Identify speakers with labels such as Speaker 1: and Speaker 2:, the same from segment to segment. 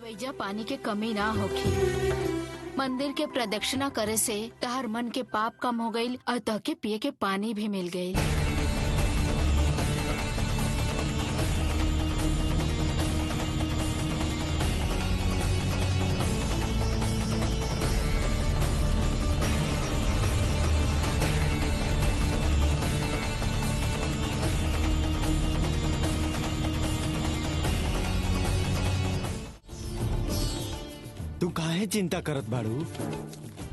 Speaker 1: वैजा पानी के कमी ना होखी। मंदिर के प्रदक्षिणा करे से तहर मन के पाप कम हो गईल और तह के पिए के पानी भी मिल गईल।
Speaker 2: तू काहे चिंता करत बाड़ू?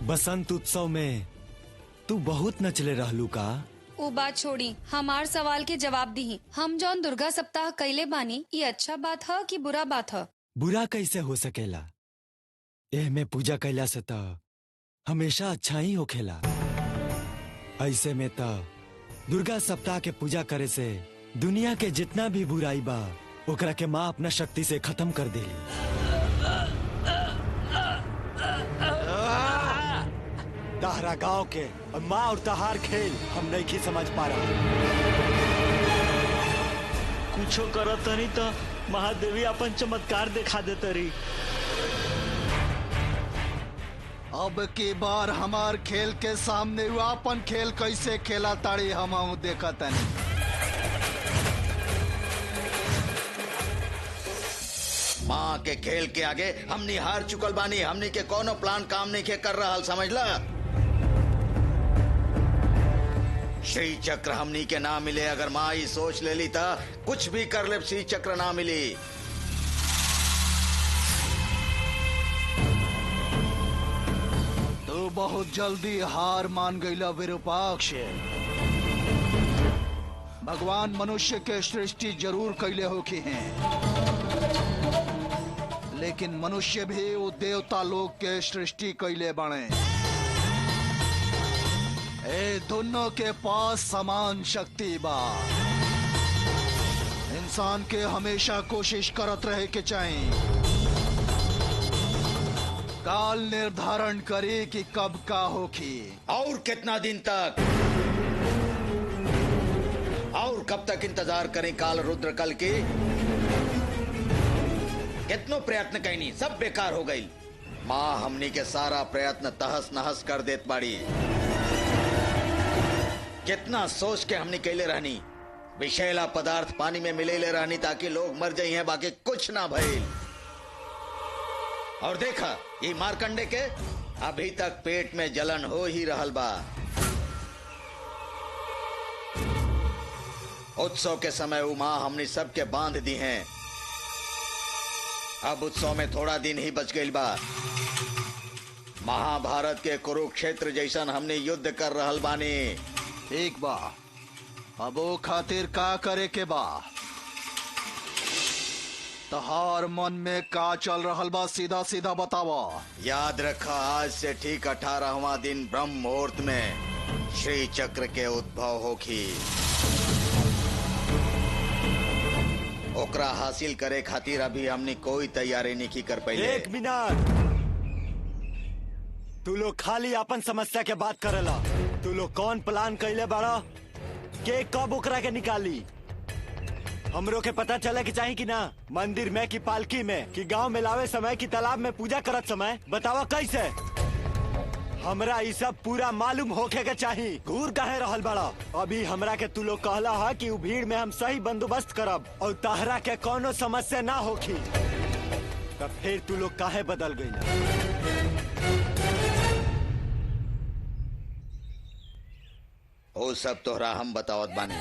Speaker 2: बसंत उत्सव में तू बहुत नचले रहलू का?
Speaker 3: वो बात छोड़ी, हमार सवाल के जवाब दी। हम जौन दुर्गा सप्ताह कैले बानी, ये अच्छा बात है कि बुरा बात है?
Speaker 2: बुरा कैसे हो सकेला? एह में पूजा कैला से त हमेशा अच्छा ही होखेला। ऐसे में त दुर्गा सप्ताह के पूजा करे से दुनिया के जितना भी बुराई बा ओकरा के माँ अपना शक्ति से खत्म कर देली। तहरा गांव के माँ और तहार खेल हम नहीं समझ पा रहा।
Speaker 4: कुछो करत नहीं तो महादेवी अपन चमत्कार दिखा देते रही।
Speaker 5: अब की बार हमार खेल के सामने अपन खेल कैसे खेला ताड़ी हम देखा तनी।
Speaker 6: माँ के खेल के आगे हमनी हार चुकल बानी। हमनी के कोनो प्लान काम नहीं के कर रहा, समझला? श्री चक्र हमनी के ना मिले। अगर माँ ही सोच ले ली था कुछ भी कर ले, श्री चक्र ना मिली।
Speaker 5: तू बहुत जल्दी हार मान गईला विरूपाक्ष। भगवान मनुष्य के सृष्टि जरूर कैले होके हैं, लेकिन मनुष्य भी वो देवता लोग के सृष्टि कैले बने। ए दोनों के पास समान शक्ति बा। इंसान के हमेशा कोशिश करत रहे के चाहिए। काल निर्धारण करे कि कब का होगी
Speaker 6: और कितना दिन तक, और कब तक इंतजार करें काल रुद्र कल के। कितनो प्रयत्न कहनी सब बेकार हो गई। माँ हमनी के सारा प्रयत्न तहस नहस कर देत बाड़ी। कितना सोच के हमने कैले रहनी, विषैला पदार्थ पानी में मिलेले रहनी ताकि लोग मर जाए हैं, बाकी कुछ ना भइल। और देखा ये मारकंडे के अभी तक पेट में जलन हो ही रहल बा। उत्सव के समय उमा हमने सबके बांध दी हैं। अब उत्सव में थोड़ा दिन ही बच गई बा। महाभारत के कुरुक्षेत्र जैसन हमने युद्ध कर रहल बानी।
Speaker 5: ठीक बा, अब वो खातिर का करे के बा? तहार मन में का चल रहल बा, सीधा सीधा बतावा।
Speaker 6: याद रखा, आज से ठीक 18वां दिन ब्रह्म मुहूर्त में श्री चक्र के उद्भव होगी। ओकरा हासिल करे खातिर अभी हमने कोई तैयारी नहीं की कर पहले।
Speaker 2: एक मिनट, तू लोग खाली अपन समस्या के बात करेला। तू लोग कौन प्लान कैले बाड़ा के कब ओकरा के निकाली? हमरो के पता चले कि चाहिए कि ना? मंदिर में कि पालकी में कि गांव में लावे समय कि तालाब में पूजा करत समय? बतावा कैसे? हमरा ये सब पूरा मालूम होके के चाहिए। घूर काहे रहल बड़ा? अभी हमरा के तू लोग कहला है कि उ भीड़ में हम सही बंदोबस्त करब और तहरा के कोनो समस्या ना होखी। तब फिर तू लोग काहे बदल गई?
Speaker 6: वो सब तोहरा हम बतावत बानी।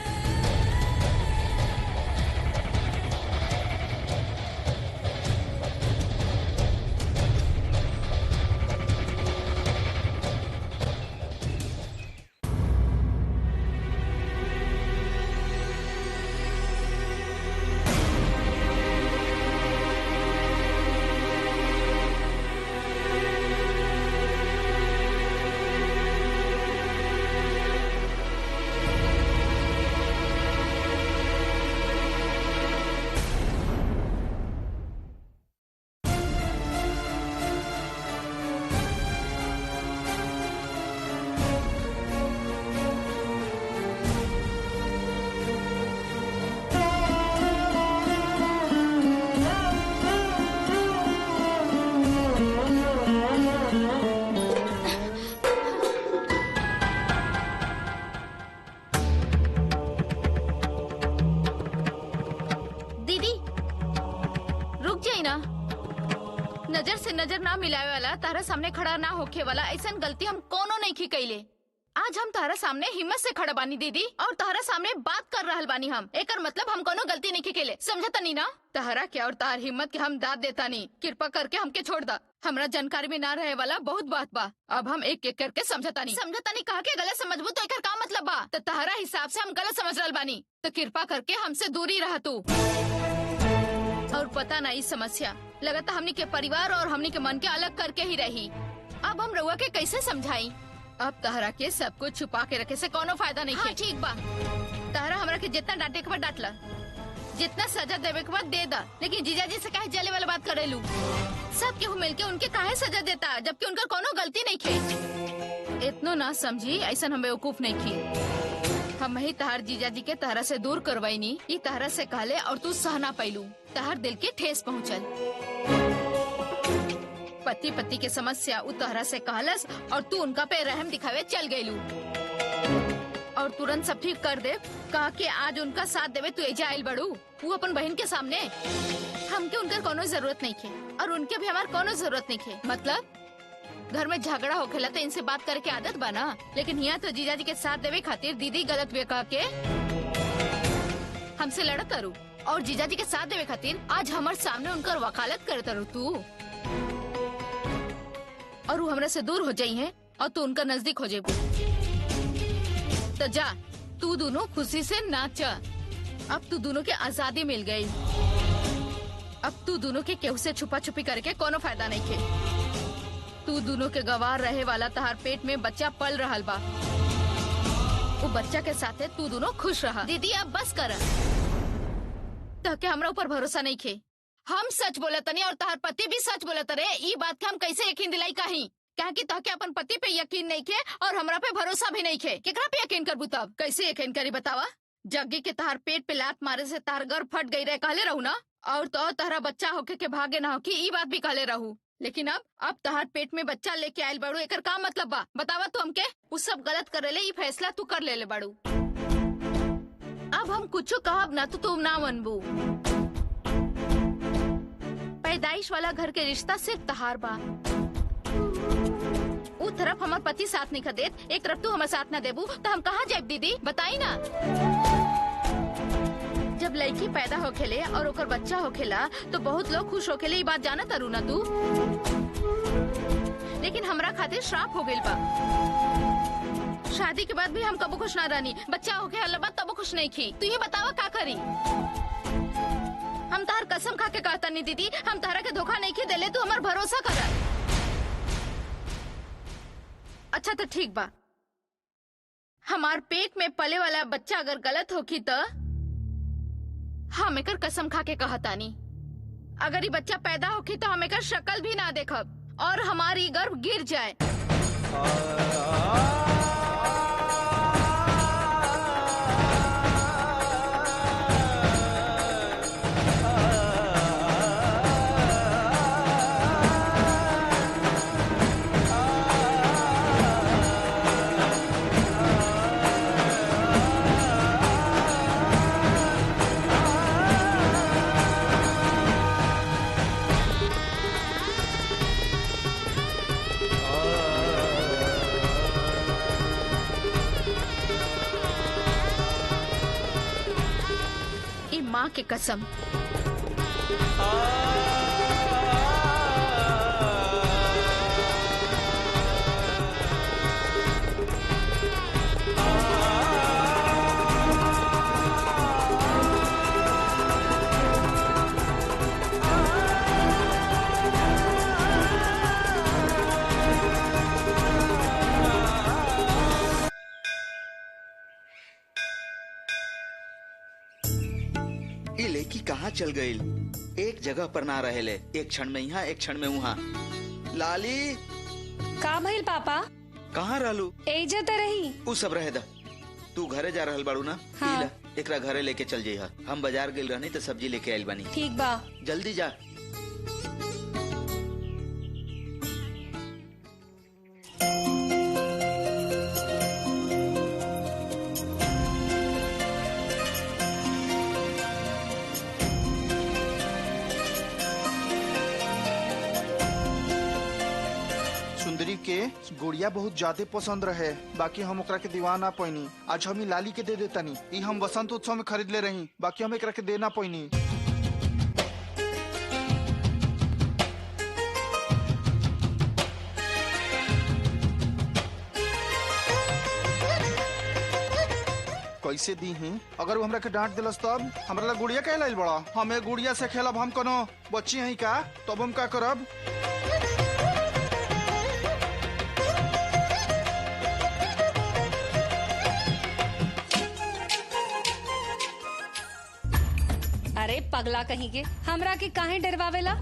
Speaker 1: नजर से नजर ना मिलावे वाला, तारा सामने खड़ा ना होके वाला ऐसा गलती हम कोनो नहीं की कैले। आज हम तारा सामने हिम्मत से खड़ा बानी दीदी, और तारा सामने बात कर रहल बानी हम। एकर मतलब हम कोनो गलती नहीं की कैले, समझता नहीं ना? तारा क्या और तार हिम्मत के हम दाद देता नहीं। कृपा करके हमके छोड़ दा। हमरा जानकारी में ना रहे वाला बहुत बात बा। अब हम एक एक करके समझता नहीं कहा के गलत समझबू तो एकर का मतलब बा? तो तारा हिसाब से हम गलत समझ रहल बानी, तो कृपा करके हमसे दूरी रह तू। और पता ना इस समस्या लगता हमनी के परिवार और हमनी के मन के अलग करके ही रही। अब हम रउआ के कैसे समझाई? अब तहरा के सब कुछ छुपा के रखे से कोनो फायदा नहीं। हाँ, ठीक बा। तहरा हमरा के जितना डांटे के बाद डांट ला, जितना सजा देवे के बाद दे दा, लेकिन जीजा जी से काहे जले वाला बात करेलू? सब केहू मिलके उनके काहे सजा देता जबकि उनका कोनो गलती नहीं खे। इतनो ना समझी, ऐसा हम बेवकूफ नहीं की। हम ही तहार जीजा जी के तहरा से दूर करवाईनी, ई तहरा से कहले और तू सह ना पैलू। तहार दिल के ठेस पहुँचल। पति पति के समस्या उतहरा से कहलस और तू उनका पे रहम दिखावे चल गयलू, और तुरंत सब ठीक कर दे कहा कि आज उनका साथ देवे तू एजा आइल बड़ू। वो अपन बहन के सामने हमके उनकर कोनो जरूरत नहीं खे, और उनके भी हमार कोनो जरूरत नहीं खे। मतलब घर में झगड़ा होखेला तो इनसे बात करके आदत बना, लेकिन यहाँ तो जीजा जी के साथ देवे खातिर दीदी गलत वे कह के हमसे लड़त तारू, और जीजा जी के साथ देवे खातिर आज हमारे सामने उनकर वकालत करत तारू तू। और वो हमरा से दूर हो जाई है और तू उनका नजदीक हो जाएगी। तो जा, तू दोनों खुशी से नाच। अब तू दोनों के आजादी मिल गई। अब तू दोनों के केहू से छुपा छुपी करके कोनो फायदा नहीं खे। तू दोनों के गवार रहे वाला तहार पेट में बच्चा पल रहल बा। वो बच्चा के साथे तू दोनों खुश रहा। दीदी अब बस कर, ताकि हमरा ऊपर भरोसा नहीं खे। हम सच बोलत नहीं और तहार पति भी सच बोलत रहे। ई बात के हम कैसे यकीन दिलाई कहीं? क्या कि ताकि अपन पति पे यकीन नहीं खे और हमरा पे भरोसा भी नहीं खे। केकरा पे यकीन करबू? तब कैसे यकीन करी बतावा? जग्गी के तहार पेट पे लात मारे से तार घर फट गई रहे कहले रहू ना, और तो तहरा बच्चा होके के भागे ना हो कि ई बात भी कहले रहू। लेकिन अब तहार पेट में बच्चा लेके आयल बड़ू, एकर का मतलब बा? बतावा तू हमके। उ सब गलत करे ले, ई फैसला तू कर ले बड़ू। अब हम कुछ कहब ना तो तुम ना मनबू। पैदाइश वाला घर के रिश्ता सिर्फ तहार बा। उ तरफ हमार पति साथ नहीं देत, एक तरफ तू हमार साथ ना देबू तो हम कहाँ जाए दीदी? बताई ना। जब लड़की पैदा होखेले और ओकर बच्चा होखेला तो बहुत लोग खुश होखेले, ये बात जाना तारू ना तू? लेकिन हमरा खातिर श्राप हो गइल बा। शादी के बाद भी हम कबो खुश ना रहनी, बच्चा होके हल्ला बात तबो खुश नहीं की। तू ये बतावा का करी? हम तार कसम खा के कहता नहीं दीदी, हम तारा के धोखा नहीं की देले, तू हमार भरोसा कर। अच्छा तो ठीक बा, हमार पेट में पले वाला बच्चा अगर गलत होगी तो हम एकर कसम खा के कहता नहीं, अगर ये बच्चा पैदा होगी तो हम एकर शक्ल भी ना देखब और हमारी गर्भ गिर जाए। माँ की कसम।
Speaker 6: ये लेकी कहाँ चल गई? एक जगह पर ना रहेले, एक क्षण में यहाँ एक क्षण में वहाँ। लाली
Speaker 3: का भइल पापा?
Speaker 6: कहाँ रहलू?
Speaker 3: एजे त रही।
Speaker 6: उ सब रहे दा, तू घरे जा रहल बाड़ू ना?
Speaker 3: हाँ।
Speaker 6: इला, एकरा घरे लेके चल जइहा। हम बाजार गेल रहनी तो सब्जी लेके आइल बानी।
Speaker 3: ठीक बा।
Speaker 6: जल्दी जा।
Speaker 5: के गुड़िया बहुत ज्यादा पसंद रहे, बाकी हम ओकरा के दीवाना पैनी। आज हम लाली के दे देतानी। ई हम वसंत उत्सव में खरीद ले रही, बाकी हम एकरा के देना पैनी। कैसे दी ही? अगर वो हमरा के डांट दिलस तब हमरा ला गुड़िया कहे लाइल बड़ा। हमें गुड़िया से खेलब, हम कोनो बच्ची हैं का? तब हम का करब?
Speaker 3: अरे पगला कहीं के, हमरा के काहे डरवावेला?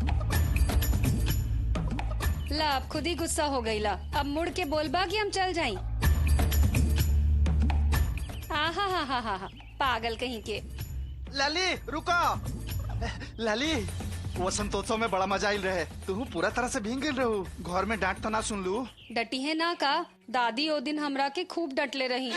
Speaker 3: ला अब खुद ही गुस्सा हो गईला। अब मुड़ के बोलबा कि हम चल जाई। हा पागल कहीं के।
Speaker 5: लाली रुको। लाली वसंतोत्सव में बड़ा मजा आइल रहे। तू पूरा तरह से भींग गई रहू। घर में डांट तो ना सुन लू?
Speaker 3: डटी है ना का? दादी ओ दिन हमरा के खूब डटले रही।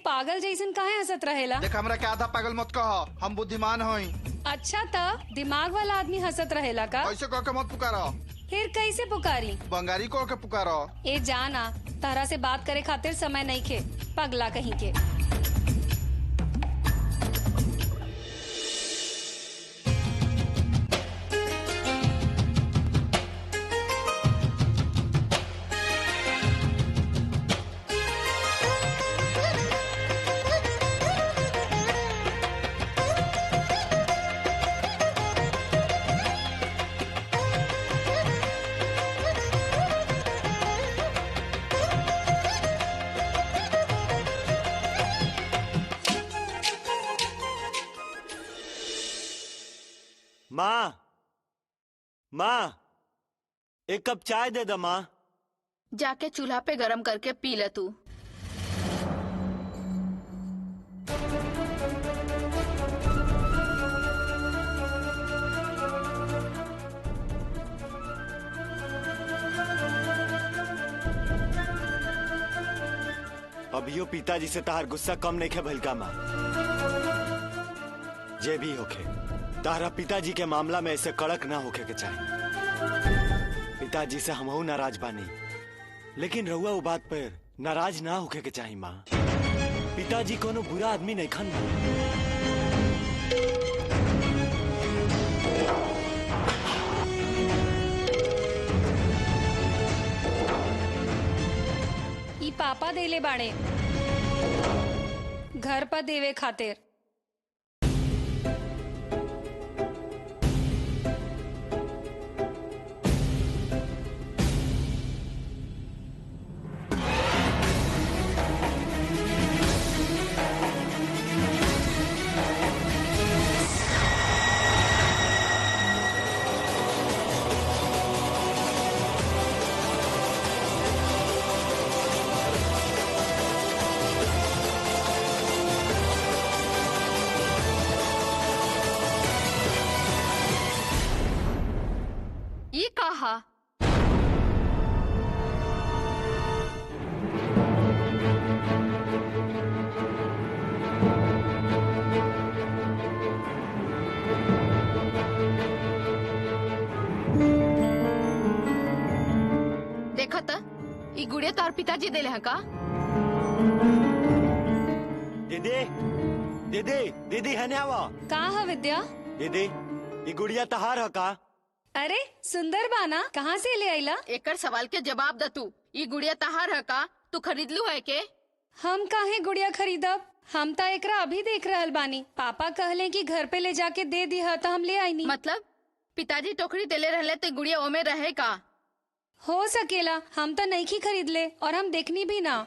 Speaker 3: पागल जैसन काहे हंसत रहेला?
Speaker 5: देख हमरा के आधा पागल मत कह, हम बुद्धिमान हई।
Speaker 3: अच्छा त दिमाग वाला आदमी हंसत रहेला का?
Speaker 5: ऐसे कह के मत पुकारो।
Speaker 3: फिर कैसे पुकारी?
Speaker 5: बंगाली कह के पुकारो।
Speaker 3: ए जाना, तारा से बात करे खातिर समय नहीं खे, पगला कहीं के।
Speaker 2: माँ, एक कप चाय दे दो माँ।
Speaker 1: जाके चूल्हा पे गरम करके पी ले तू।
Speaker 2: अभियो पिताजी से तहार गुस्सा कम नहीं खे भइल का माँ? जे भी होखे, तारा पिताजी के मामला में ऐसे कड़क ना होके के चाहिए। पिताजी से हमहू नाराज बानी, लेकिन रहुआ वो बात पर नाराज ना होके के चाहिए माँ। पिताजी कोनो बुरा आदमी नहीं खन।
Speaker 3: ई पापा देले बाड़े घर पर देवे खातिर।
Speaker 1: ये कहा देखा था ये गुड़िया तार पिताजी देले हैं का?
Speaker 2: दीदी, दीदी, दीदी है न्यावा।
Speaker 3: का है विद्या?
Speaker 2: दीदी, ये गुड़िया तहार है का?
Speaker 3: अरे सुंदर बाना, कहाँ से ले आईला?
Speaker 1: एकर सवाल के जवाब द तू। ये गुड़िया तहार है का? तू खरीद लू है के?
Speaker 3: हम काहे गुड़िया खरीदब? हम ता एकरा अभी देख रहल बानी। पापा कहले कि घर पे ले जाके दे दी है, तो हम ले आईनी।
Speaker 1: मतलब पिताजी टोकरी देले रहले तो गुड़िया ओमे रहे का?
Speaker 3: हो सकेला, हम तो नहीं खरीद ले और हम देखनी भी ना।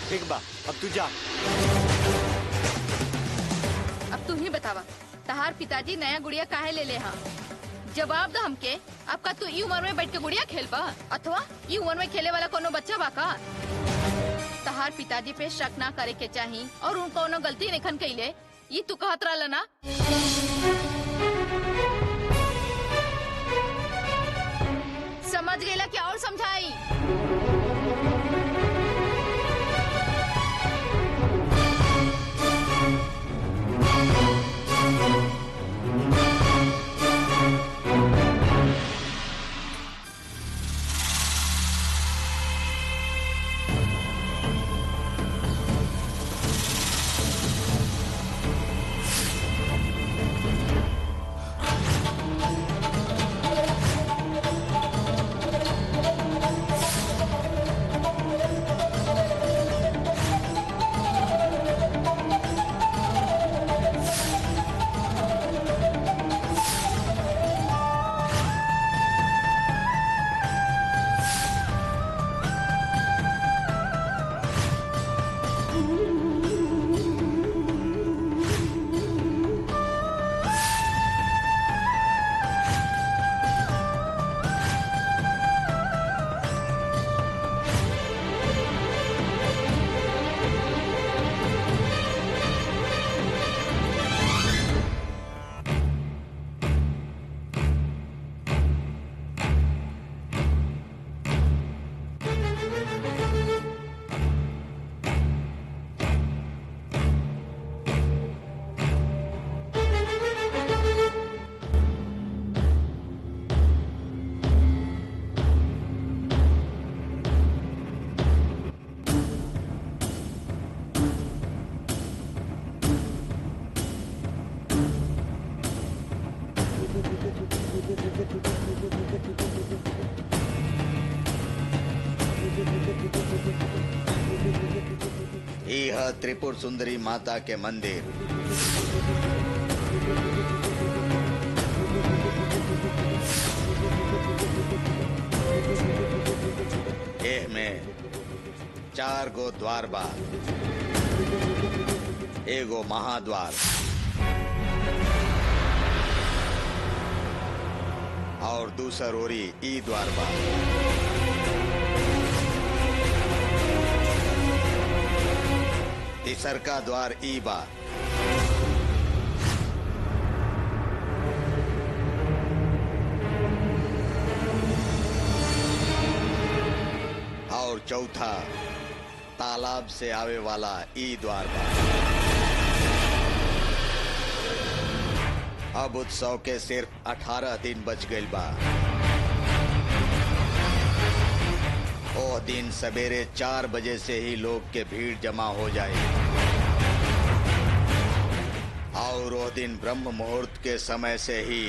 Speaker 2: ठीक बा, अब तू जा।
Speaker 1: तू ही बतावा, तहार पिताजी नया गुड़िया काहे ले हाँ? जवाब दो हमके। आपका तू ई उम्र में बैठ के गुड़िया खेल बा अथवा ई उम्र में खेले वाला कोनो बच्चा बा का? तहार पिताजी पे शक ना करे के चाही और उन कोनो गलती निखन कइले, ये तू कहत रहला ना? समझ गेला क्या और समझाई?
Speaker 6: यह त्रिपुर सुंदरी माता के मंदिर। एह में 4 गो द्वार बा, एगो महाद्वार और दूसर ओरी ई द्वार बा। तीसर का द्वार ई बा। और चौथा तालाब से आवे वाला ई द्वार बा। अब उत्सव के सिर्फ 18 दिन बच गइल बा। ओ दिन सवेरे 4 बजे से ही लोग के भीड़ जमा हो जाए और वो दिन ब्रह्म मुहूर्त के समय से ही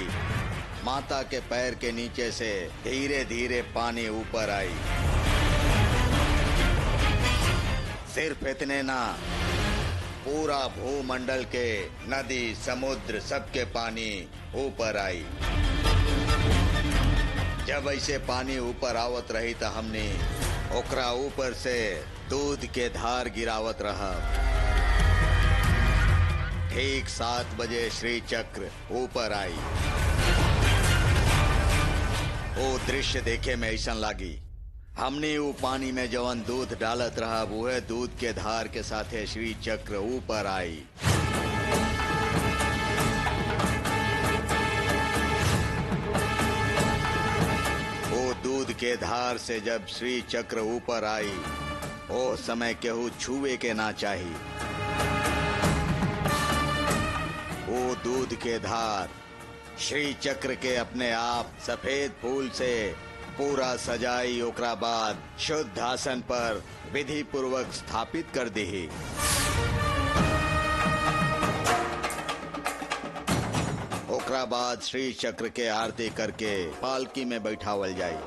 Speaker 6: माता के पैर के नीचे से धीरे धीरे पानी ऊपर आई। सिर्फ इतने ना, पूरा भूमंडल के नदी समुद्र सबके पानी ऊपर आई। जब ऐसे पानी ऊपर आवत रही तो हमने ओकरा ऊपर से दूध के धार गिरावत रहा। ठीक 7 बजे श्री चक्र ऊपर आई। वो दृश्य देखे में ऐसा लागी हमने वो पानी में जवन दूध डालत रहा वह दूध के धार के साथे श्री चक्र ऊपर आई। वो दूध के धार से जब श्री चक्र ऊपर आई, वो समय केहू छुए के ना चाहिए। वो दूध के धार श्री चक्र के अपने आप सफेद फूल से पूरा सजाई, ओकरा बाद शुद्ध आसन पर विधि पूर्वक स्थापित कर दी। ओकरा बाद श्री चक्र के आरती करके पालकी में बैठावल जाई।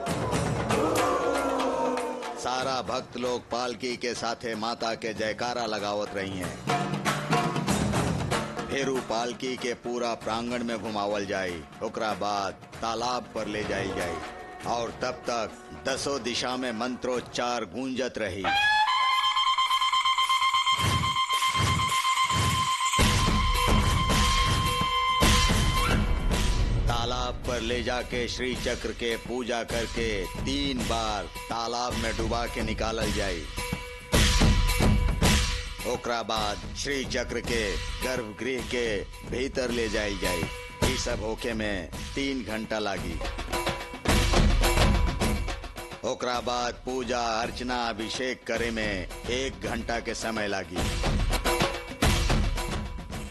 Speaker 6: सारा भक्त लोग पालकी के साथे माता के जयकारा लगावत रही हैं। फिर उ पालकी के पूरा प्रांगण में घुमावल जाई। ओकरा बाद तालाब पर ले जाई जाई और तब तक 10 दिशा में मंत्रोच्चार गूंजत रही। पर ले जाके श्री चक्र के पूजा करके 3 बार तालाब में डुबा के निकालल जाई। ओकरा बाद श्री चक्र के गर्भगृह के भीतर ले जाई जाई। ये सब होके में 3 घंटा लागी। ओकरा बाद पूजा अर्चना अभिषेक करे में 1 घंटा के समय लागी।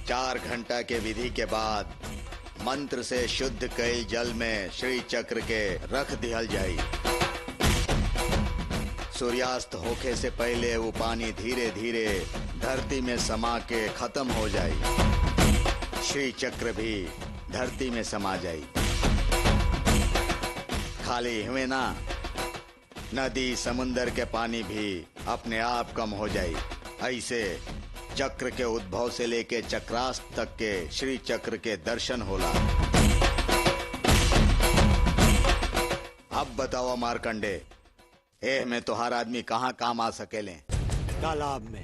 Speaker 6: 4 घंटा के विधि के बाद मंत्र से शुद्ध कईल जल में श्री चक्र के रख दिहल जाई। सूर्यास्त होखे से पहले वो पानी धीरे धीरे धरती में समा के खत्म हो जाई। श्री चक्र भी धरती में समा जाई। खाली हुए ना, नदी समुंदर के पानी भी अपने आप कम हो जाई। ऐसे चक्र के उद्भव से लेके चक्रास्त तक के श्री चक्र के दर्शन होला। अब बताओ मार्कंडे, एह में तोहार आदमी कहाँ काम आ सकेले?
Speaker 2: तालाब में।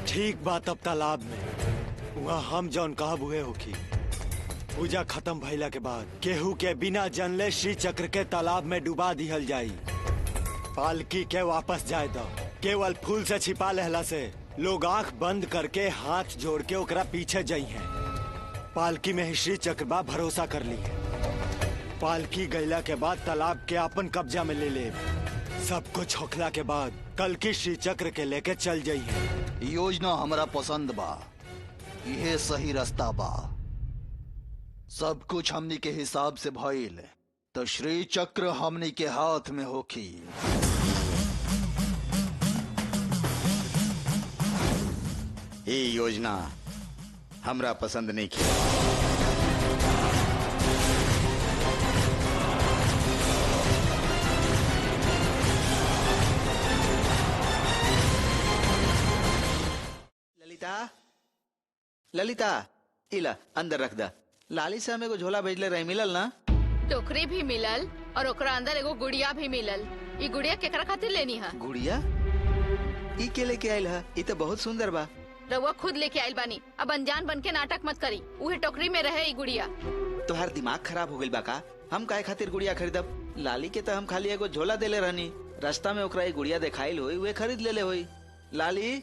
Speaker 2: ठीक बात, अब तालाब में। वहाँ हम जौन कहब हुए होखी। पूजा खत्म भइला के बाद केहू के बिना जनले श्री चक्र के तालाब में डुबा दिहल जाई। पालकी के वापस जाए दो। केवल फूल से छिपा लहला से लोग आंख बंद करके हाथ जोड़ के ओकरा पीछे जाई हैं। पालकी में ही श्री चक्र बा, भरोसा कर ली है। पालकी गईला के बाद तालाब के अपन कब्जा में ले ले। सब कुछ होखला के बाद कल की श्री चक्र के लेके चल जाई है।
Speaker 5: योजना हमरा पसंद बा। यह सही रास्ता बा। सब कुछ हमनी के हिसाब से भइल तो श्री चक्र हमनी के हाथ में होखी।
Speaker 6: ये योजना हमरा पसंद नहीं की।
Speaker 7: ललिता इला अंदर रख दा। लाली से हमें को झोला भेजले रही, मिलल ना?
Speaker 1: टोकरी भी मिलल और ओकरा अंदर एगो गुड़िया भी मिलल। ये गुड़िया केकरा खातिर लेनी है?
Speaker 7: गुड़िया ई के लेके आयल है? ई तो बहुत सुंदर बा।
Speaker 1: रउआ खुद लेके आइल बानी। अब अनजान बन के नाटक मत करी। उहे टोकरी में रहे ये गुड़िया।
Speaker 7: तोहार दिमाग खराब हो गइल बा का? हम काहे खातिर गुड़िया खरीदब? लाली के तो हम खाली एगो झोला देले रहनी। रास्ता में ओकरा गुड़िया देखाइल हुई, वे खरीद लेले हुई। लाली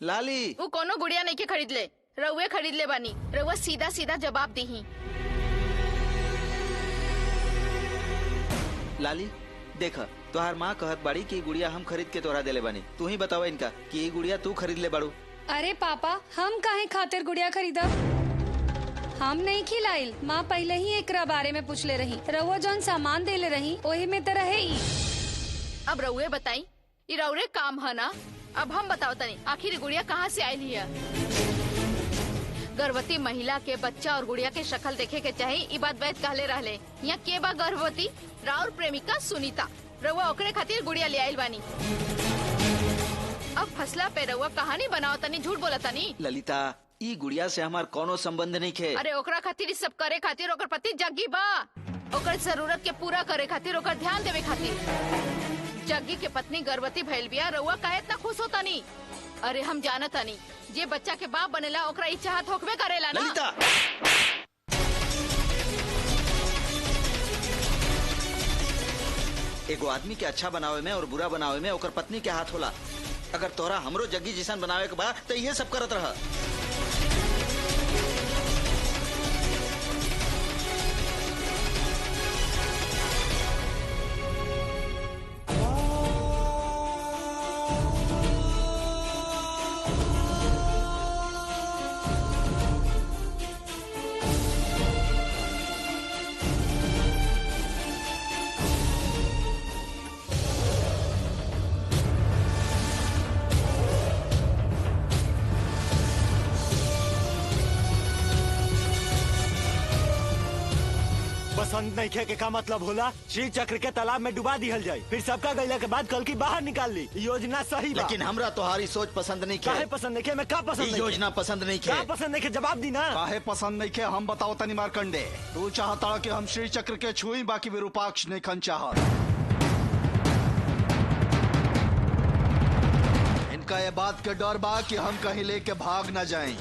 Speaker 7: लाली
Speaker 1: वो कोनो गुड़िया नहीं के खरीद ले, रउए खरीद ले बानी। रउआ सीधा सीधा जवाब दीही।
Speaker 7: लाली देख, तोहार माँ कहत बाड़ी कि गुड़िया हम खरीद के तोरा देले बानी। तू ही बतावा इनका कि ये गुड़िया तू खरीद ले बाड़ू।
Speaker 3: अरे पापा, हम काहे खातिर गुड़िया खरीदब? हम नहीं खिलाइल। माँ पहले ही एकरा बारे में पूछ ले रही। रउआ जौन सामान देले रही ओही में तो रहे ही।
Speaker 1: अब रउए बताई, ये रउरे काम है ना? अब हम बताओ तनी, आखिर गुड़िया कहाँ से आयल है? गर्भवती महिला के बच्चा और गुड़िया के शक्ल देखे के चाहे। ई बात वैद कहले रहले। यहाँ के बा गर्भवती? राउर प्रेमिका सुनीता। रउआ ओकरे खातिर गुड़िया ले आइल बानी। अब फसला पे रउआ कहानी बनाओ तनी, झूठ बोला तनी।
Speaker 7: ललिता, ई गुड़िया से हमार कोनो संबंध नहीं खे।
Speaker 1: अरे ओकरा खातिर सब करे खातिर ओकर पति जग्गी बा। ओकर जरूरत के पूरा करे खातिर, ओकर ध्यान देवे खातिर। जग्गी के पत्नी गर्भवती भइल बिया। रउआ काहे इतना खुश होता नी? अरे हम जानत तानी, जे बच्चा के बाप बनेला ओकरा ई चाहत होकबे करेला ना।
Speaker 7: ललिता, एगो आदमी के अच्छा बनावे में और बुरा बनावे में ओकर पत्नी के हाथ होला। अगर तोरा हमरो जग्गी जिसन बनावे के बा तो ये सब करत रह।
Speaker 2: पसंद नहीं खे के का मतलब होला? श्री चक्र के तालाब में डुबा दिहल जाए, फिर सबका गईला के बाद कल की बाहर निकाल ली। योजना सही बा।
Speaker 7: लेकिन हमरा तोहारी सोच पसंद नहीं
Speaker 2: काहे
Speaker 7: खे।
Speaker 2: पसंद नहीं खे? मैं का पसंद
Speaker 7: ई
Speaker 2: नहीं
Speaker 7: योजना पसंद नहीं
Speaker 2: क्या
Speaker 7: खे।
Speaker 2: पसंद नहीं खे? जवाब दी ना।
Speaker 5: काहे पसंद नहीं खे हम बताओ तनी मार्कंडे। तू चाहता कि हम श्री चक्र के छुई, बाकी विरूपाक्ष नहीं खन चाहत। इनका ये बात के डर बा कि हम कहीं लेके भाग न जाएं।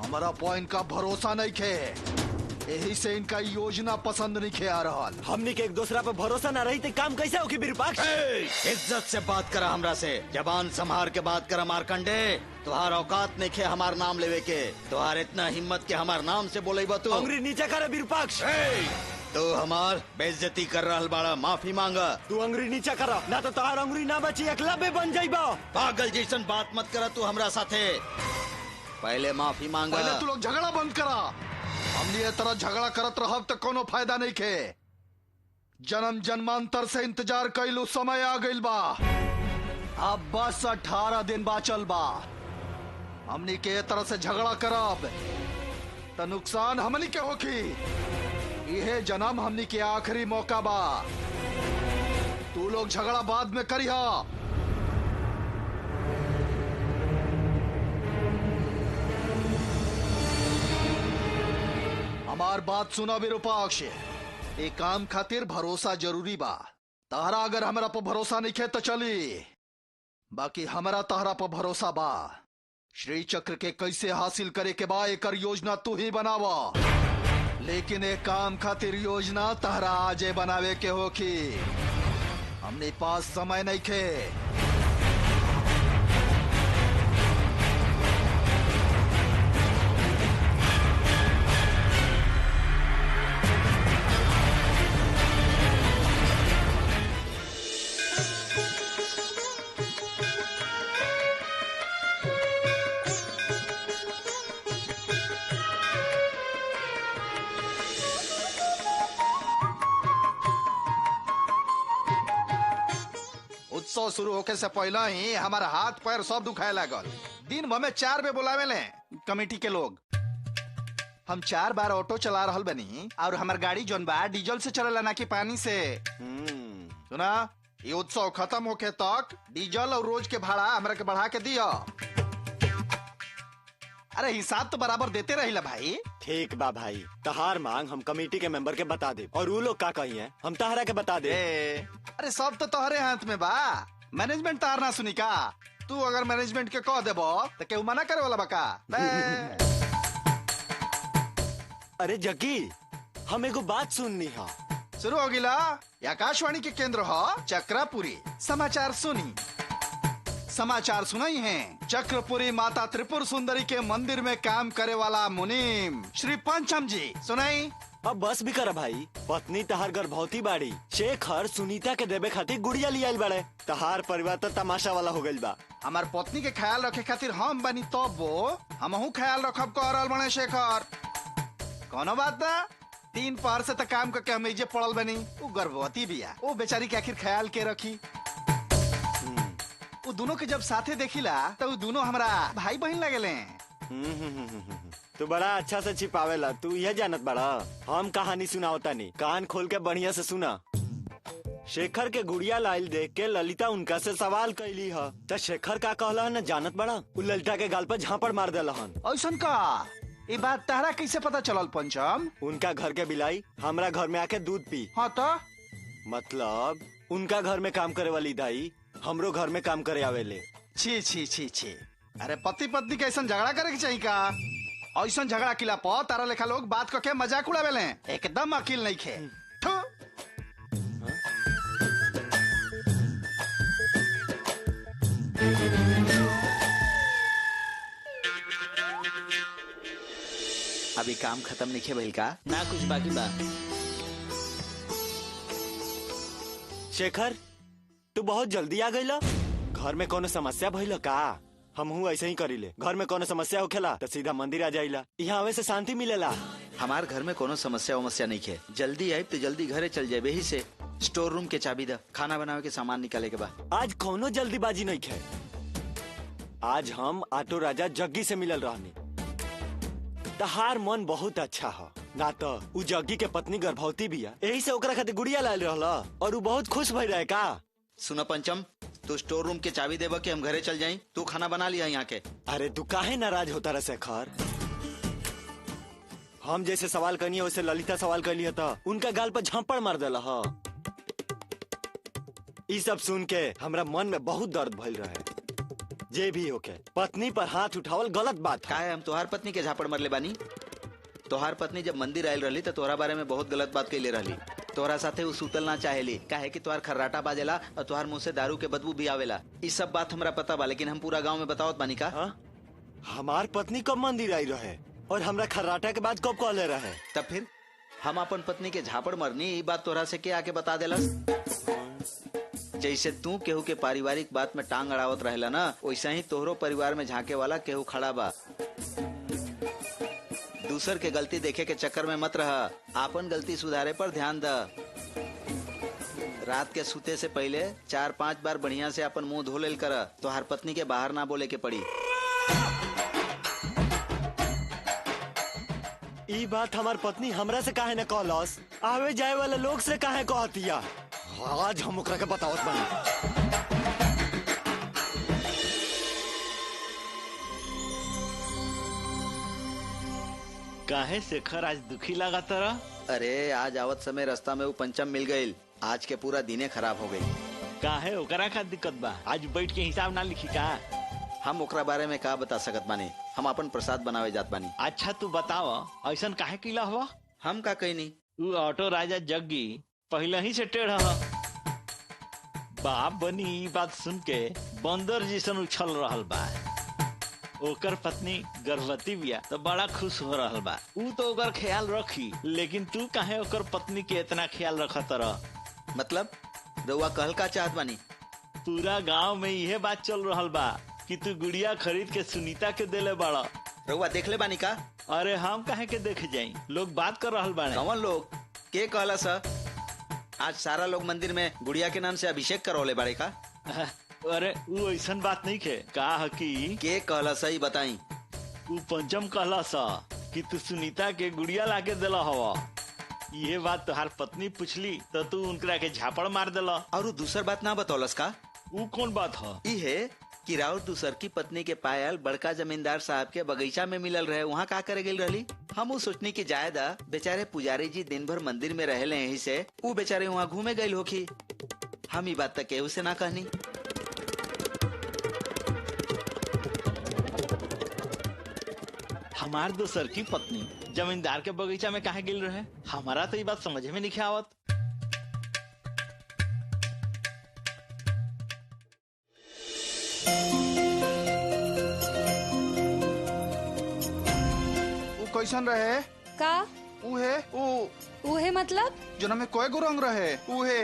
Speaker 5: हमारा पॉइंट का भरोसा नहीं खे। यही से इनका योजना पसंद नहीं आ रहा।
Speaker 2: हमनी के एक दूसरा पे भरोसा न रही तो काम कैसे होगी विरूपाक्ष?
Speaker 6: इज्जत से बात करा हमरा से, जबान संभार के बात करा मारकंडे। तुहार औकात नहीं खे हमार नाम लेवे के, तुहार इतना हिम्मत के हमार नाम से बोले तू।
Speaker 2: अंगुरी नीचे करे विरूपाक्ष।
Speaker 6: तो हमार बेइज्जती कर रहल बाड़ा, माफी मांगा।
Speaker 2: तू अंगुरी नीचे करा, ना तो तोहार अंगुरी ना बची एकलव्य बन जाइबा।
Speaker 6: पागल जैसन बात मत करा तू हमरा साथे, पहले माफी मांगा।
Speaker 5: पहले तू लोग झगड़ा बंद करा। हमने ये तरह झगड़ा करत रहब तो कोनो फायदा नहीं खे। जन्म जन्मांतर से इंतजार कइलू, समय आ गइल बा। अब बस 18 दिन बाचल बा। हमनी के ये तरह से झगड़ा करब तो नुकसान हमनी के होखी। यह जन्म हमनी के आखिरी मौका बा। तू लोग झगड़ा बाद में करिहा। हमार बात सुना विरूपाक्ष, एक काम खातिर भरोसा जरूरी बा। तहरा अगर हमरा पर भरोसा नहीं खे तो चली, बाकी हमरा तहरा पर भरोसा बा। श्री चक्र के कैसे हासिल करे के बा एकर योजना तू ही बनावा, लेकिन एक काम खातिर योजना तहरा आजे बनावे के होखी। हमने पास समय नहीं खे। उत्सव शुरू होके से पहले ही हमारा हाथ पैर सब दुखाए लागल। दिन भर में 4 बजे बुलावे ले कमेटी के लोग। हम 4 बार ऑटो चला रहल बनी और हमार गाड़ी जोन बा डीजल से चलेला ना कि पानी से। सुना, ये उत्सव खत्म होके तक डीजल और रोज के भाड़ा हमरा के बढ़ा के दिया। अरे हिसाब तो बराबर देते रहिला भाई।
Speaker 2: ठीक बा भाई, तहार मांग हम कमेटी के मेंबर के बता दे और वो लोग का कही है हम तहरा के बता दे।
Speaker 5: अरे सब तो तोहरे हाथ में बा। मैनेजमेंट तार ना सुनी का? तू अगर मैनेजमेंट के कह देबो तो केहू मना करे वाला बका?
Speaker 2: अरे जग्गी, हम एगो बात सुननी है।
Speaker 5: शुरू हो गिला। आकाशवाणी के केंद्र हो चक्रपुरी। समाचार सुनी। समाचार सुनाई हैं। चक्रपुरी माता त्रिपुर सुंदरी के मंदिर में काम करे वाला मुनीम श्री पंचम जी सुनाई।
Speaker 2: अब बस भी कर भाई, पत्नी तहार गर्भवती बाड़ी। शेखर सुनीता के देवे खातिर गुड़िया लियाल बड़े। तहार परिवार तो तमाशा वाला हो गइल बा।
Speaker 5: हमार पत्नी के ख्याल रखे खातिर हम बनी तब वो हमहू ख्याल रखब कह रहल बने शेखर। कोनो बात ना, 3 पहर से तक काम करके हम इजे पड़ल बनी। वो गर्भवती बिया, वो बेचारी के आखिर ख्याल के रखी। वो दोनों के जब साथे देखिला तो वो दोनों हमारा भाई बहन लगेले।
Speaker 2: तू बड़ा अच्छा से छिपावेला, तू यह जानत बड़ा। हम कहानी सुनावता नहीं, कान खोल के बढ़िया से सुना। शेखर के गुड़िया लाइल देख के ललिता उनका से सवाल कैली है। तो शेखर का कहला न जानत बड़ा, उ ललिता के गाल पर झापड़ मार देला हन।
Speaker 5: ऐसन का? ये बात तहरा कैसे पता चलल पंचम?
Speaker 2: उनका घर के बिलाई हमरा घर में आके दूध पी।
Speaker 5: हाँ तो
Speaker 2: मतलब उनका घर में काम करे वाली दाई हमरो घर में काम करे आवेले।
Speaker 5: छी छी छी छी। अरे पति पत्नी के ऐसा झगड़ा करे के चाहिए का? ऐसा झगड़ा किला पर तारा लेखा लोग बात करके मजाक उड़ावेले। एकदम अकील नहीं खे। थू।
Speaker 7: अभी काम खत्म नहीं खे भइल का?
Speaker 4: ना कुछ बाकी बा।
Speaker 2: शेखर, तू बहुत जल्दी आ गइला। घर में कोनो समस्या भइल का? हमहू ऐसे ही करीले। घर में कोनो समस्या होखेला तो सीधा मंदिर आ जाइला, यहाँ आवे से शांति मिलेला।
Speaker 7: हमार घर में कोनो समस्या वमस्या नहीं खे। जल्दी आए तो जल्दी घरे चल जाए। यही से स्टोर रूम के चाबी दा, खाना बनावे के सामान निकाले के बा।
Speaker 2: आज कोनो जल्दीबाजी नहीं खे। आज हम ऑटो राजा जग्गी से मिलल रहनी। तहार मन बहुत अच्छा है ना? तो उ जग्गी के पत्नी गर्भवती बिया, यही से ओकरा खातिर गुड़िया लायल रहला और उ बहुत खुश भई रहे का?
Speaker 7: सुना पंचम, तू स्टोर रूम के चाबी देबा कि हम घरे चल जाई? तू खाना बना लिया यहाँ के।
Speaker 2: अरे तू काहे नाराज होता रहे शेखर? हम जैसे सवाल करनी है वैसे ललिता सवाल कर लिया था, उनका गाल पर झापड़ मार देला हा। ये सब सुन के हमरा मन में बहुत दर्द भइल रहे। जे भी होके पत्नी पर हाथ उठावल गलत बात है।
Speaker 7: काहे हम तुहार पत्नी के झापड़ मरले बानी? तोहार पत्नी जब मंदिर आयल रही तो तोहरा बारे में बहुत गलत बात कैले रही। तोहरा साथे वो सुतल ना चाहेली, काहे कि तोहार खर्राटा बाजेला और तोहार मुंह से दारू के बदबू भी आवेला। इस सब बात हमरा पता बा, लेकिन हम पूरा गांव में बतावत बानी का।
Speaker 2: हमार पत्नी कब मंदिर आई रहे और हमरा खर्राटा के बाद कब कहले रहे?
Speaker 7: तब फिर हम अपन पत्नी के झापड़ मरनी ये बात तोहरा से के आके बता देला। जैसे तू केहू के पारिवारिक बात में टांग अड़ावत रहेला ना, वैसा ही तोहरो परिवार में झांके वाला केहू खड़ा बा। दूसर के गलती देखे के चक्कर में मत रहा, आपन गलती सुधारे पर ध्यान द। रात के सूते से पहले 4-5 बार बढ़िया से अपन मुंह धो लेल कर, तो हर पत्नी के बाहर ना बोले के पड़ी।
Speaker 2: ई बात हमार पत्नी हमरा से काहे न कहलस, आवे जाए वाले लोग से काहे कहतिया? आज हम ओकरा के बतावत बानी।
Speaker 4: काहे शेखर आज दुखी लगा तरह?
Speaker 7: अरे आज आवत समय रास्ता में वो पंचम मिल गई, आज के पूरा दिने खराब हो गई।
Speaker 4: काहे ओकरा का दिक्कत बा? आज बैठ के हिसाब ना लिखी का?
Speaker 7: हम ओकरा बारे में का बता सकत बानी, हम अपन प्रसाद बनावे जात बानी।
Speaker 4: अच्छा तू बताव, ऐसन काहे किला हुआ?
Speaker 7: हम का कही नहीं,
Speaker 4: वो ऑटो राजा जग्गी पहले ही से टेढ़ ह। बाप बनी ई बात सुन के बंदर जैसन उछल रहल बा। ओकर पत्नी गर्भवती बिया तो बड़ा खुश हो रहल बा। ऊ तो ओकर ख्याल रखी, लेकिन तू काहे ओकर पत्नी के इतना ख्याल रखत रह?
Speaker 7: मतलब रउआ कहल का चाहत बानी?
Speaker 4: पूरा गांव में यह बात चल रहल बा कि तू गुड़िया खरीद के सुनीता के देले बाड़ा।
Speaker 7: रउआ देखले बानी का?
Speaker 4: अरे हम काहे के देख जाई, लोग बात कर रहल बाड़े।
Speaker 7: कौन लोग? के कहला सा? आज सारा लोग मंदिर में गुड़िया के नाम से अभिषेक करौले बाड़े का?
Speaker 4: अरे वो ऐसन बात नहीं खे का कि
Speaker 7: के कहला सही बताई।
Speaker 4: वो पंचम कहला सा कि तू सुनीता के गुड़िया लाके देला हवा। ये बात तुहार पत्नी पूछली तो तू उनकरा के झापड़ मार देला।
Speaker 7: और वो दूसर बात ना बतौलस का?
Speaker 4: वो कौन बात है?
Speaker 7: ई है कि राउत दूसर की पत्नी के पायल बड़का जमींदार साहब के बगीचा में मिलल रहे, वहाँ का करे गेल रहली। हम सोचनी की जायदा बेचारे पुजारी जी दिन भर मंदिर में रहले, यही से वो बेचारे वहाँ घूमे गए होखी। हम ई बात तक केहू से ना कहनी।
Speaker 4: हमार दोसर की पत्नी जमींदार के बगीचा में काहे गिल रहे? हमारा तो ये बात समझ में नहीं आवत।
Speaker 5: वो कैसन रहे?
Speaker 3: का
Speaker 5: उहे
Speaker 3: मतलब?
Speaker 5: जना में कोई गो रंग रहे? उहे।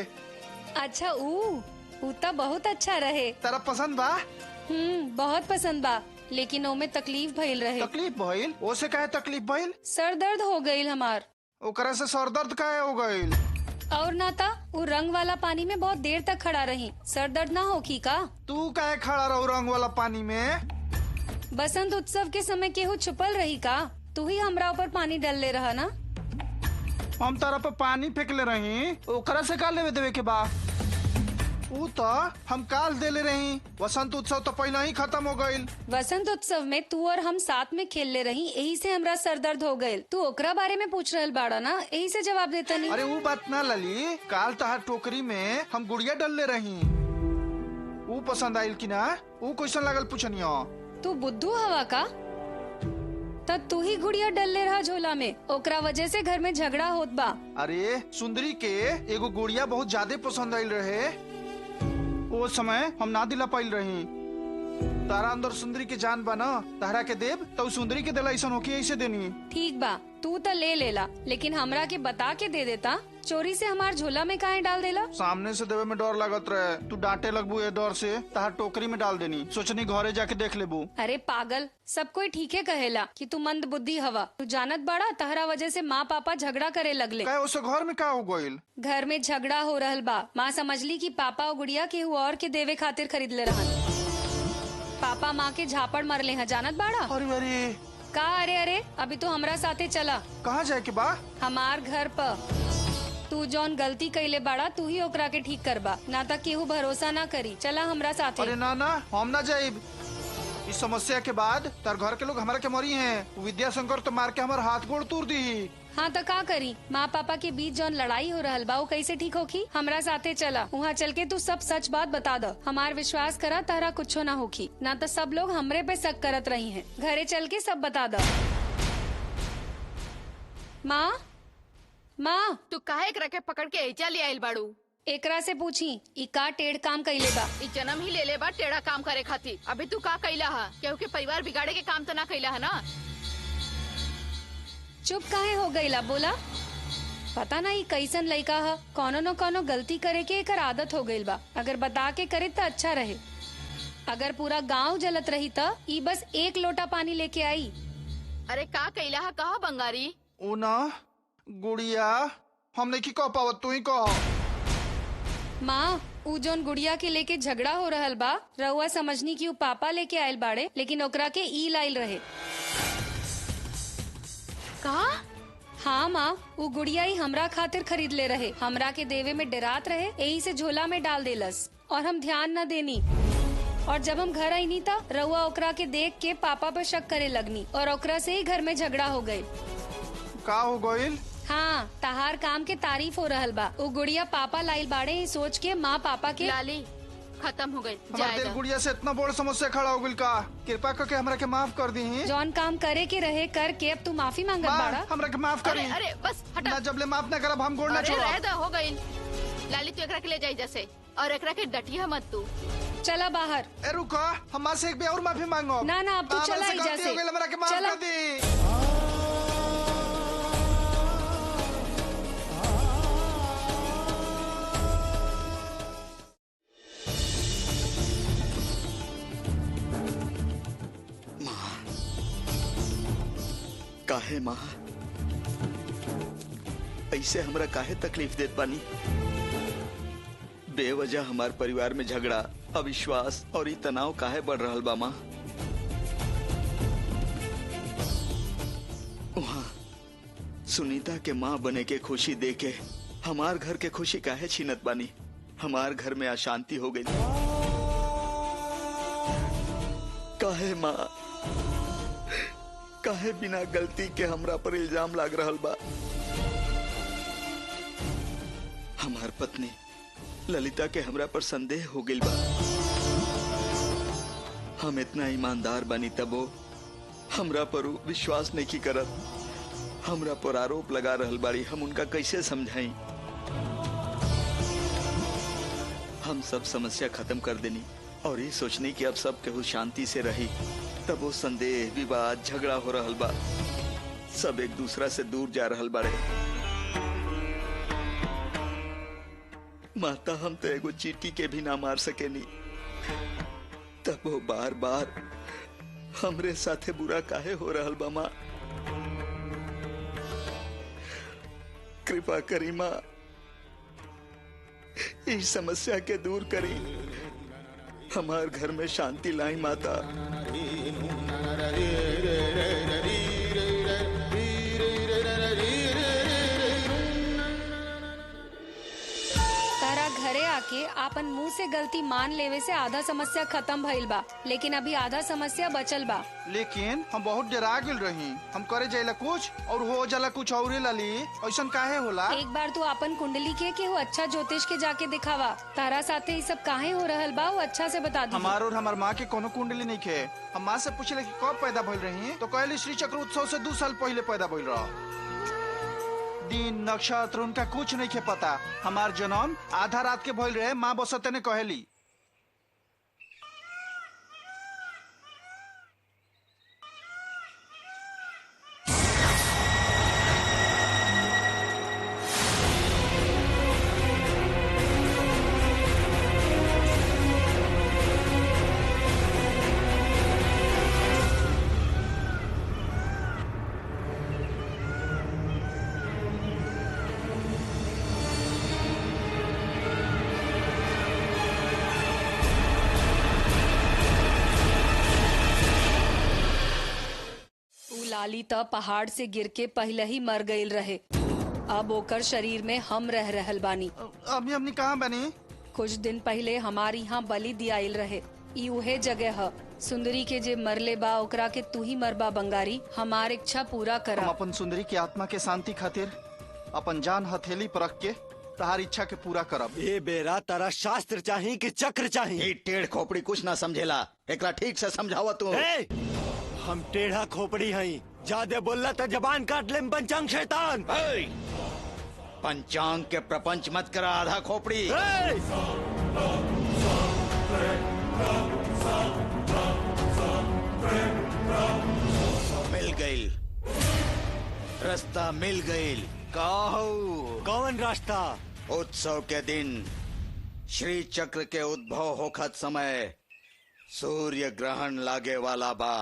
Speaker 3: अच्छा ऊ तो बहुत अच्छा रहे।
Speaker 5: तेरा पसंद बा?
Speaker 3: बहुत पसंद बा, लेकिन ओमे तकलीफ भइल रहे।
Speaker 5: तकलीफ भइल? ओसे काहे तकलीफ भइल?
Speaker 3: सर दर्द हो गईल हमार।
Speaker 5: ओकरा से सर दर्द काहे हो गईल?
Speaker 3: और ना था वो रंग वाला पानी में बहुत देर तक खड़ा रही, सर दर्द ना होखी का?
Speaker 5: तू काहे खड़ा रहो रंग वाला पानी में?
Speaker 3: बसंत उत्सव के समय केहू छुपल रही का? तू ही हमरा ऊपर पानी डाल ले रहा ना।
Speaker 5: हम तारा पे पानी फेंकले रही, ओकरा से का लेवे देवे के बा? ऊ तो हम काल देले रही। वसंत उत्सव तो पहले ही खत्म हो गईल।
Speaker 3: वसंत उत्सव में तू और हम साथ में खेल ले रही, यही से हमरा सर दर्द हो गईल। तू ओकरा बारे में पूछ रहल बाड़ा ना, यही से जवाब देता नहीं।
Speaker 5: अरे वो बात ना लली, काल तहार टोकरी में हम गुड़िया डल ले रही। वो पसंद आयल की ना? वो क्वेश्चन लागल पूछनियो।
Speaker 3: तू बुद्धू हवा का? तब तू ही गुड़िया डल ले रहा झोला में, ओकरा वजह से घर में झगड़ा होत बा।
Speaker 5: अरे सुंदरी के एगो गुड़िया बहुत ज्यादा पसंद आयल रहे, वो समय हम ना दिला पाइल रही। तारा अंदर सुंदरी के जान बा ना, तारा के देव तो सुंदरी के दिला ऐसा होके ऐसे देनी।
Speaker 3: ठीक बा, तू तो ले लेला, लेकिन हमरा के बता के दे देता। चोरी से हमार झोला में काहे डाल देला?
Speaker 5: सामने से देवे में डर लगत रहे, तू डांटे लगबू ये डर से तार टोकरी में डाल देनी। सोचनी घरे जाके देख लेबू।
Speaker 3: अरे पागल, सब कोई ठीक है कहेला कि तू मंद बुद्धि हवा। तू जानत बड़ा तहरा वजह से माँ पापा झगड़ा करे लगले।
Speaker 5: क्या उसे घर में क्या हो गईल?
Speaker 3: घर में झगड़ा हो रहल बा। माँ समझली कि पापा और गुड़िया केहू और के देवे खातिर खरीद ले रहन। पापा माँ के झापड़ मरले हैं, जानत बाड़ा?
Speaker 5: अरे अरे
Speaker 3: का? अरे अभी तो हमरा साथे चला।
Speaker 5: कहाँ जाए के बा?
Speaker 3: हमार घर पर। तू जौन गलती कैले बाड़ा तू ही ओकरा के ठीक करबा, ना तक केहू भरोसा ना करी। चला हमरा साथे।
Speaker 5: अरे ना हम ना जाइब। इस समस्या के बाद तार घर के लोग हमारे के मरी हैं। विद्याशंकर तो मार के हमारे हाथ गोड़ तोड़ दी।
Speaker 3: हाँ तो का करी? माँ पापा के बीच जौन लड़ाई हो रहल बा वो कैसे ठीक होखी? हमरा साथे चला, वहाँ चल के तू सब सच बात बता दो। हमार विश्वास करा, तारा कुछो ना होखी, ना तो सब लोग हमरे पे शक करत रही हैं। घरे चल के सब बता दो। माँ माँ
Speaker 1: तू काहे एकरा के पकड़ के ऐजा ले आइल बाड़ू?
Speaker 3: एकरा से पूछी ई का टेढ़ काम कइले बा।
Speaker 1: ई जन्म ही ले ले बा टेढ़ा काम करे खातिर। अभी तू का कइला हा? केहू के परिवार बिगाड़े के काम तो ना कइला है ना?
Speaker 3: चुप काहे हो गईला बोला? पता नहीं कैसन लड़का है, कोनो न कोनो गलती करे के एकर आदत हो गईल बा। अगर बता के करे तो अच्छा रहे। अगर पूरा गांव जलत रही त ई बस एक लोटा पानी लेके आई।
Speaker 1: अरे का कइला हा? कहा बंगारी?
Speaker 5: ऊना गुड़िया हमने की कह पावत, तू ही कह।
Speaker 3: माँ ऊ जोन गुड़िया के लेके झगड़ा हो रहल बा, रउआ समझनी की ऊ पापा लेके आयल बाड़े, लेकिन ओकरा के ई लाइल रहे।
Speaker 1: का?
Speaker 3: हाँ माँ, ऊ गुड़िया ही हमरा खातिर खरीद ले रहे। हमरा के देवे में डरात रहे, यही से झोला में डाल देलस और हम ध्यान न देनी। और जब हम घर आईनी था, रउआ ओकरा के देख के पापा पर शक करे लगनी और ओकरा से ही घर में झगड़ा हो गए।
Speaker 5: का हो गईल?
Speaker 3: हाँ, तहार काम के तारीफ हो रहल बा। ऊ गुड़िया पापा लाइल बाड़े ही सोच के माँ पापा के।
Speaker 1: लाली खत्म हो गई।
Speaker 5: हमारे दिल गुड़िया से इतना बड़ समस्या खड़ा हो गईल का? कृपा करके हमरा के माफ कर दी।
Speaker 3: जौन काम करे के रहे कर के अब तू माफी मांगत बाड़ा।
Speaker 5: हमरा के माफ
Speaker 1: अरे
Speaker 5: करी।
Speaker 1: अरे बस हटा।
Speaker 5: ना जब ले माफ न करब हम गोड़ ना
Speaker 1: अरे
Speaker 5: छोड़ब।
Speaker 1: रह दा, हो गई। लाली तू एकरा के ले जाई जैसे, और एकरा के डटिया मत तू।
Speaker 3: चला बाहर।
Speaker 5: ए रुका, हमारे से एक बार और माफी मांगो।
Speaker 3: ना ना अब तू चला ही जैसे।
Speaker 5: हमरा के माफ
Speaker 3: चला।
Speaker 5: कर दी।
Speaker 7: काहे माँ ऐसे हमरा काहे तकलीफ देत बानी? बेवजह हमार परिवार में झगड़ा, अविश्वास और ई तनाव काहे बढ़ रहल बा माँ? वहाँ सुनीता के माँ बने के खुशी देके हमार घर के खुशी काहे छीनत बानी? हमार घर में अशांति हो गई। काहे माँ, काहे बिना गलती के हमरा पर इल्जाम लाग रहल बा? हमार पत्नी ललिता के हमरा पर संदेह हो गइल बा। हम इतना ईमानदार बनी तबो हमरा पर विश्वास नहीं की करत। हमरा पर आरोप लगा रहल बाड़ी, हम उनका कैसे समझाई? हम सब समस्या खत्म कर देनी और ये सोचनी कि अब सब केहू शांति से रही, तब वो संदेह, विवाद, झगड़ा हो रहल बा। सब एक दूसरा से दूर जा रहल बाड़े। माता हम तो एगो चींटी के भी ना मार सकेनी, तब वो बार बार हमरे साथे बुरा काहे हो रहल बा माँ? कृपा करी माँ, इस समस्या के दूर करी, हमार घर में शांति लाई माता।
Speaker 3: तारा घरे आके आपन मुंह से गलती मान लेवे से आधा समस्या खत्म भइल बा, लेकिन अभी आधा समस्या बचल बा।
Speaker 5: लेकिन हम बहुत डरा गेल रही। हम करे जाइला कुछ और हो जाला कुछ और। लाली ऐसन काहे होला?
Speaker 3: एक बार तू आपन कुंडली के केहू अच्छा ज्योतिष के जाके दिखावा। तारा साथे ये सब काहे हो रहल बा वो अच्छा से बता दी।
Speaker 5: हमार और हमार माँ के कोनो कुंडली नहीं खे। हम माँ से पूछले कि कब पैदा भइल रही, तो कहली श्री चक्र उत्सव से 2 साल पहले पैदा भइल रहा। दिन नक्षत्र उनका कुछ नहीं खे पता। हमार जन्म आधा रात के भइल रहे, माँ बसते ने कहली।
Speaker 3: लाली त पहाड़ से गिर के पहले ही मर गईल रहे। अब ओकर शरीर में हम रह रहल बानी।
Speaker 5: अभी हमने कहाँ बनी?
Speaker 3: कुछ दिन पहले हमारी यहाँ बलि दियाइल रहे। ई उहे जगह है। सुंदरी के जे मरले बा ओकरा के तू ही मरबा बंगारी। हमार इच्छा पूरा
Speaker 5: हम
Speaker 3: करा।
Speaker 5: अपन सुंदरी की आत्मा के शांति खातिर अपन जान हथेली पर रख के तहार इच्छा के पूरा करब।
Speaker 2: ये बेरा तारा शास्त्र चाहिए कि चक्र चाहिए?
Speaker 6: ई टेढ़ खोपड़ी कुछ ना समझेला, एकरा ठीक से समझावा तू।
Speaker 2: ए! हम टेढ़ा खोपड़ी हई, ज्यादा बोलला तो जबान काट ले पंचांग शैतान।
Speaker 6: हे! पंचांग के प्रपंच मत करा आधा खोपड़ी। मिल गई, रास्ता मिल गई।
Speaker 2: कौन रास्ता?
Speaker 6: उत्सव के दिन श्री चक्र के उद्भव होखत समय सूर्य ग्रहण लागे वाला बा।